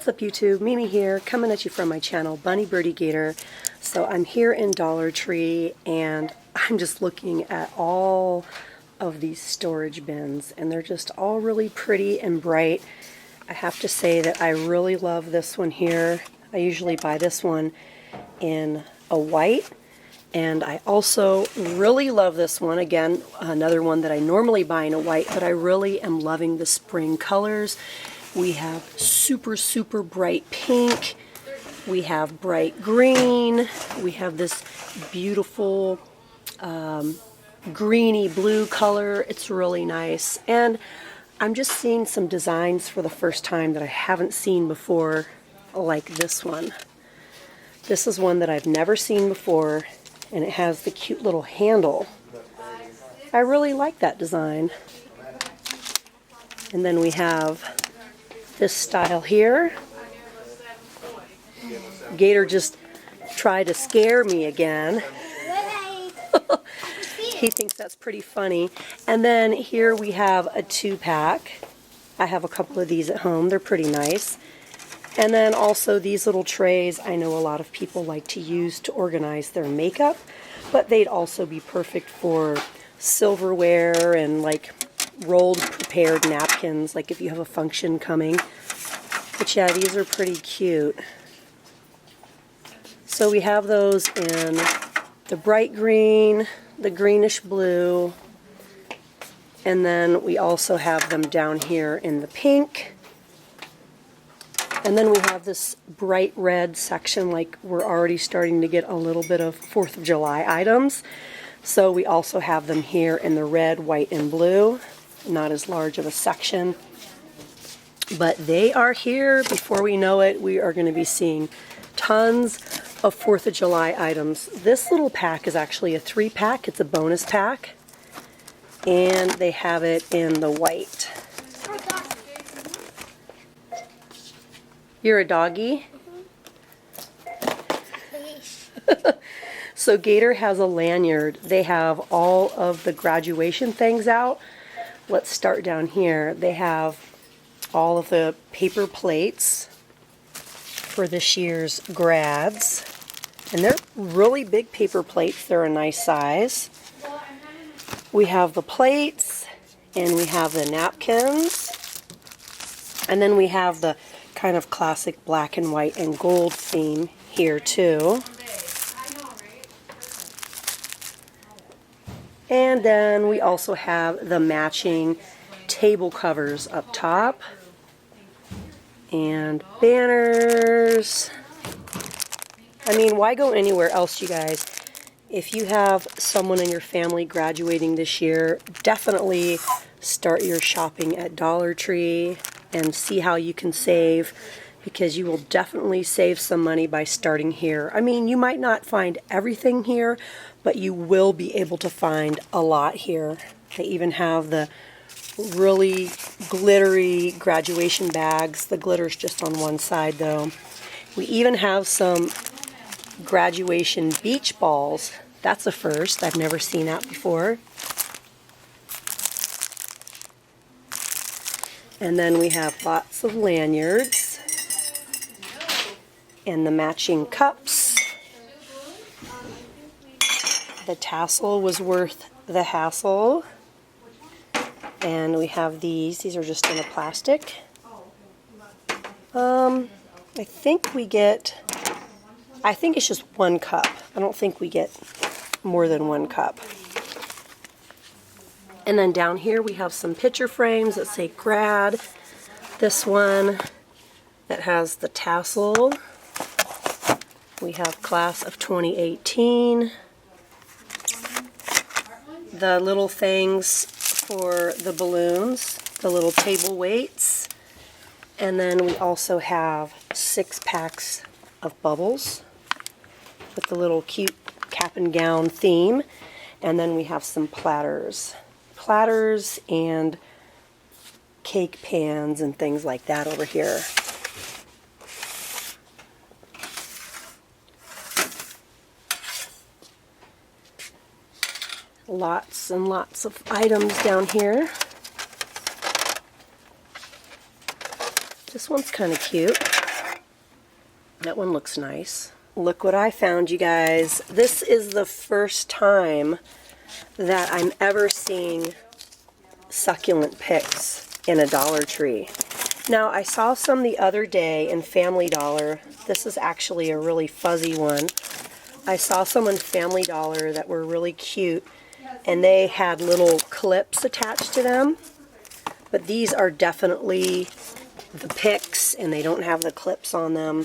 What's up YouTube? Mimi here, coming at you from my channel, Bunny Birdy Gator. So I'm here in Dollar Tree and I'm just looking at all of these storage bins and they're just all really pretty and bright. I have to say that I really love this one here. I usually buy this one in a white, and I also really love this one. Again, another one that I normally buy in a white, but I really am loving the spring colors. We have super bright pink. We have bright green. We have this beautiful greeny blue color. It's really nice. And I'm just seeing some designs for the first time that I haven't seen before, like this one. This is one that I've never seen before, and it has the cute little handle. I really like that design. And then we have this style here. Gator just tried to scare me again. He thinks that's pretty funny. And then here we have a 2-pack. I have a couple of these at home. They're pretty nice. And then also these little trays I know a lot of people like to use to organize their makeup, but they'd also be perfect for silverware and like rolled prepared napkins, like if you have a function coming. But yeah, these are pretty cute. So we have those in the bright green, the greenish blue, and then we also have them down here in the pink. And then we have this bright red section, like we're already starting to get a little bit of 4th of July items. So we also have them here in the red, white, and blue. Not as large of a section. But they are here. Before we know it, we are going to be seeing tons of 4th of July items. This little pack is actually a 3-pack. It's a bonus pack. And they have it in the white. You're a doggy? So Gator has a lanyard. They have all of the graduation things out. Let's start down here. They have all of the paper plates for this year's grads. And they're really big paper plates. They're a nice size. We have the plates, and we have the napkins. And then we have the kind of classic black and white and gold theme here too. And then we also have the matching table covers up top and banners. I mean, why go anywhere else, you guys? If you have someone in your family graduating this year, definitely start your shopping at Dollar Tree and see how you can save, because you will definitely save some money by starting here. I mean, you might not find everything here, but you will be able to find a lot here. They even have the really glittery graduation bags. The glitter's just on one side though. We even have some graduation beach balls. That's a first. I've never seen that before. And then we have lots of lanyards and the matching cups. The tassel was worth the hassle. And we have these. These are just in a plastic. I think it's just 1 cup. I don't think we get more than 1 cup. And then down here we have some picture frames that say grad. This one that has the tassel. We have class of 2018. The little things for the balloons, the little table weights. And then we also have 6 packs of bubbles with the little cute cap and gown theme. And then we have some platters and cake pans and things like that over here. Lots and lots of items down here. This one's kind of cute. That one looks nice. Look what I found, you guys. This is the first time that I'm ever seeing succulent picks in a Dollar Tree. Now, I saw some the other day in Family Dollar. This is actually a really fuzzy one. I saw some in Family Dollar that were really cute, and they had little clips attached to them. But these are definitely the picks, and they don't have the clips on them.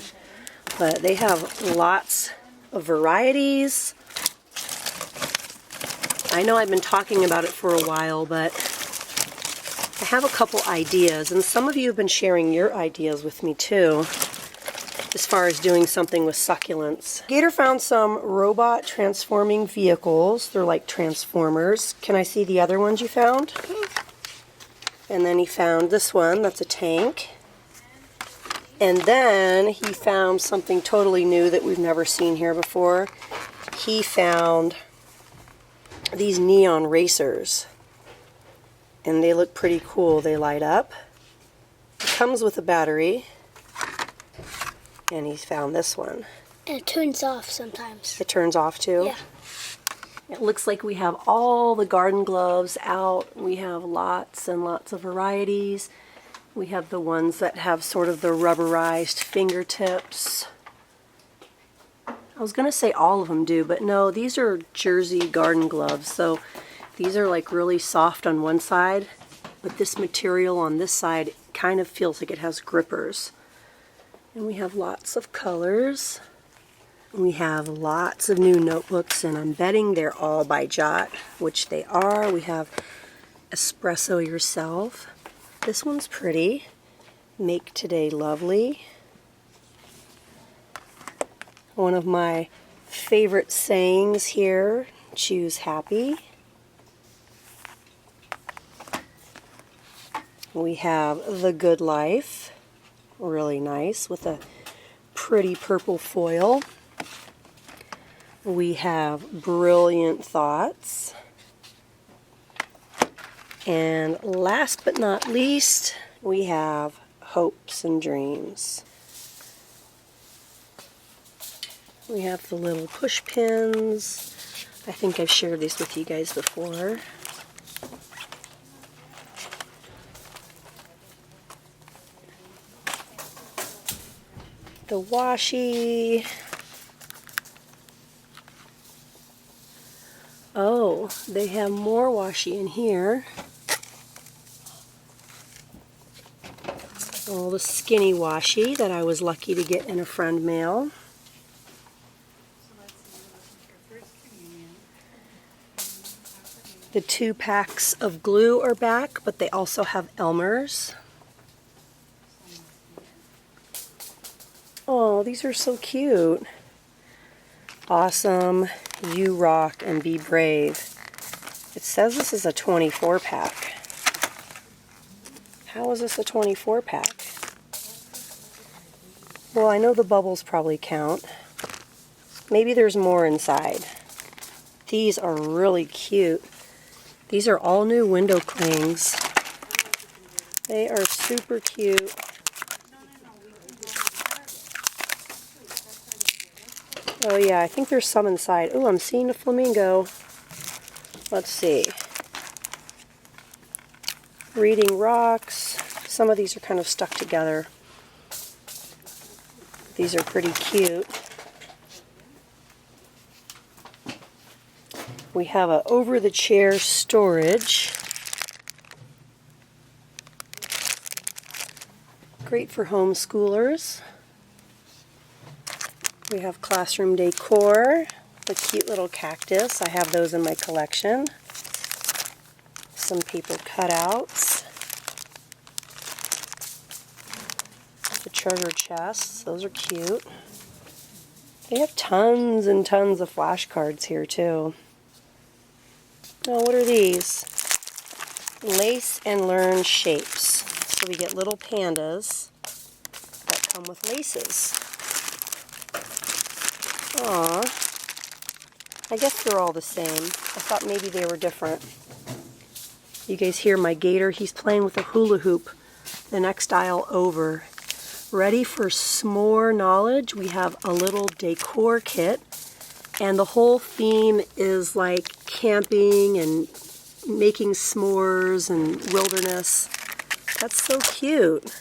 But they have lots of varieties. I know I've been talking about it for a while, but I have a couple ideas, and some of you have been sharing your ideas with me too, as far as doing something with succulents. Gator found some robot transforming vehicles. They're like transformers. Can I see the other ones you found? And then he found this one, that's a tank. And then he found something totally new that we've never seen here before. He found these neon racers. And they look pretty cool. They light up. It comes with a battery. And he's found this one. And it turns off sometimes. It turns off too? Yeah. It looks like we have all the garden gloves out. We have lots and lots of varieties. We have the ones that have sort of the rubberized fingertips. I was going to say all of them do, but no, these are jersey garden gloves. So these are like really soft on one side, but this material on this side kind of feels like it has grippers. And we have lots of colors. We have lots of new notebooks, and I'm betting they're all by Jot, which they are. We have Espresso Yourself. This one's pretty. Make Today Lovely. One of my favorite sayings here, choose happy. We have The Good Life, really nice, with a pretty purple foil. We have Brilliant Thoughts. And last but not least, we have Hopes and Dreams. We have the little push pins. I think I've shared these with you guys before. The washi. Oh, they have more washi in here. All the skinny washi that I was lucky to get in a friend mail. The 2 packs of glue are back, but they also have Elmer's. Oh, these are so cute. Awesome, You Rock, and Be Brave. It says this is a 24 pack. How is this a 24 pack? Well, I know the bubbles probably count. Maybe there's more inside. These are really cute. These are all new window clings. They are super cute. Oh yeah, I think there's some inside. Oh, I'm seeing a flamingo. Let's see. Reading Rocks. Some of these are kind of stuck together. These are pretty cute. We have a over-the-chair storage. Great for homeschoolers. We have classroom decor, the cute little cactus. I have those in my collection. Some paper cutouts. The treasure chests, those are cute. They have tons and tons of flashcards here too. Oh, what are these? Lace and Learn Shapes. So we get little pandas that come with laces. Aw, I guess they're all the same. I thought maybe they were different. You guys hear my gator? He's playing with a hula hoop the next aisle over. Ready for s'more knowledge? We have a little decor kit, and the whole theme is like camping and making s'mores and wilderness. That's so cute.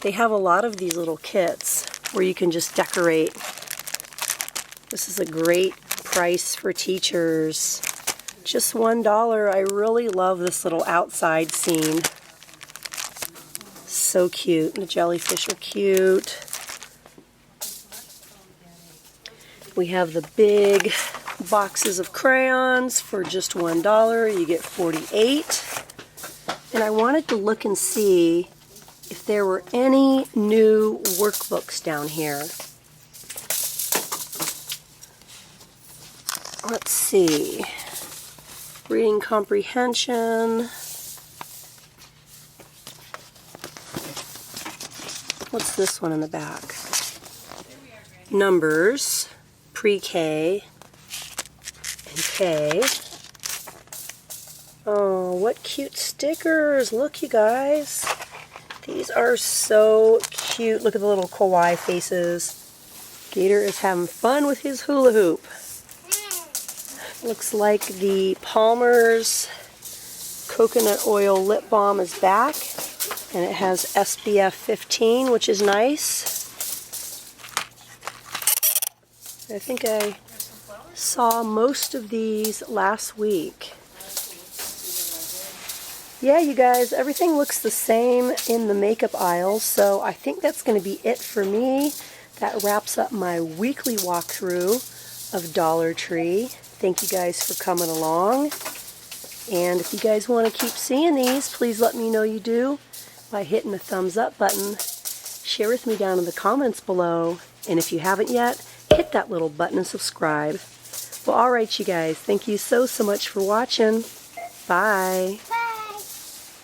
They have a lot of these little kits where you can just decorate. This is a great price for teachers. Just $1. I really love this little outside scene. So cute. The jellyfish are cute. We have the big boxes of crayons for just $1. You get 48. And I wanted to look and see if there were any new workbooks down here. Let's see. Reading comprehension. What's this one in the back? Numbers, pre-K and K. Oh, what cute stickers. Look, you guys. These are so cute. Look at the little kawaii faces. Gator is having fun with his hula hoop. Looks like the Palmer's coconut oil lip balm is back, and it has SPF 15, which is nice. I think I saw most of these last week. Yeah, you guys, everything looks the same in the makeup aisle, so I think that's going to be it for me. That wraps up my weekly walkthrough of Dollar Tree. Thank you guys for coming along. And if you guys want to keep seeing these, please let me know you do by hitting the thumbs up button. Share with me down in the comments below. And if you haven't yet, hit that little button and subscribe. Well, alright you guys, thank you so much for watching. Bye.